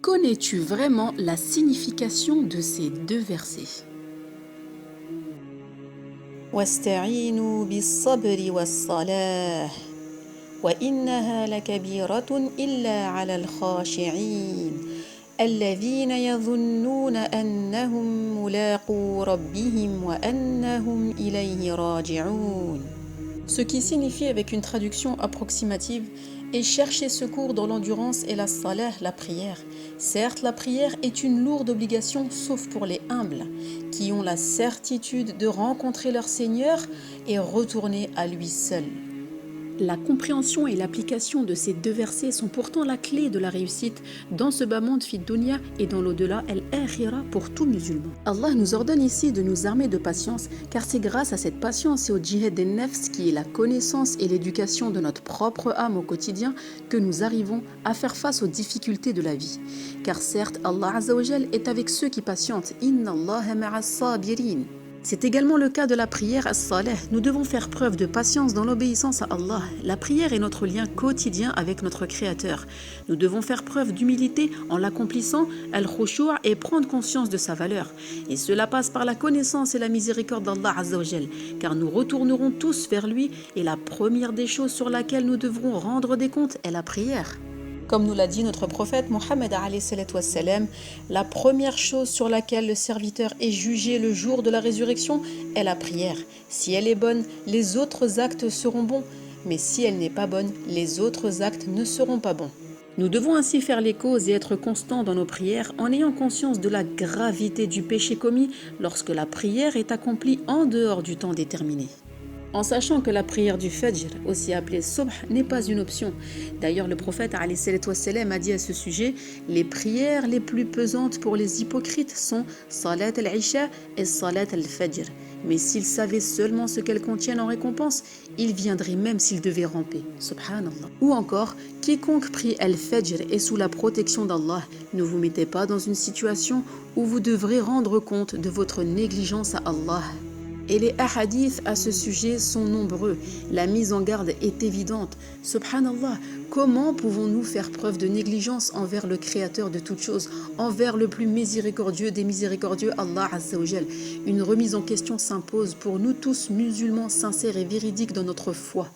Connais-tu vraiment la signification de ces deux versets? واستعينوا بالصبر والصلاة وإنها لكبيرة إلا على الخاشعين الذين يظنون أنهم ملاقو ربهم وأنهم إليه راجعون. Ce qui signifie avec une traduction approximative est chercher secours dans l'endurance et la salah, la prière. Certes, la prière est une lourde obligation sauf pour les humbles, qui ont la certitude de rencontrer leur Seigneur et retourner à lui seul. La compréhension et l'application de ces deux versets sont pourtant la clé de la réussite dans ce bas monde fi dunya et dans l'au-delà, el-akhira pour tout musulman. Allah nous ordonne ici de nous armer de patience, car c'est grâce à cette patience et au djihad des nefs, qui est la connaissance et l'éducation de notre propre âme au quotidien, que nous arrivons à faire face aux difficultés de la vie. Car certes, Allah Azza wa Jal est avec ceux qui patientent. Inna Allaha ma'as sabirin. C'est également le cas de la prière as-salah. Nous devons faire preuve de patience dans l'obéissance à Allah. La prière est notre lien quotidien avec notre Créateur. Nous devons faire preuve d'humilité en l'accomplissant, al-khushu' et prendre conscience de sa valeur. Et cela passe par la connaissance et la miséricorde d'Allah Azza wa Jal, car nous retournerons tous vers lui et la première des choses sur laquelle nous devrons rendre des comptes est la prière. Comme nous l'a dit notre prophète Mohammed alayhi salatu wassalam, la première chose sur laquelle le serviteur est jugé le jour de la résurrection est la prière. Si elle est bonne, les autres actes seront bons, mais si elle n'est pas bonne, les autres actes ne seront pas bons. Nous devons ainsi faire les causes et être constants dans nos prières en ayant conscience de la gravité du péché commis lorsque la prière est accomplie en dehors du temps déterminé. En sachant que la prière du Fajr, aussi appelée Subh, n'est pas une option. D'ailleurs, le prophète alayhi salatu wassalam a dit à ce sujet: les prières les plus pesantes pour les hypocrites sont Salat al-Isha et Salat al-Fajr. Mais s'ils savaient seulement ce qu'elles contiennent en récompense, ils viendraient même s'ils devaient ramper. Subhanallah. Ou encore, quiconque prie al-Fajr est sous la protection d'Allah. Ne vous mettez pas dans une situation où vous devrez rendre compte de votre négligence à Allah. Et les hadiths à ce sujet sont nombreux. La mise en garde est évidente. Subhanallah, comment pouvons-nous faire preuve de négligence envers le Créateur de toutes choses, envers le plus miséricordieux des miséricordieux, Allah Azza wa Jal? Une remise en question s'impose pour nous tous musulmans sincères et véridiques dans notre foi.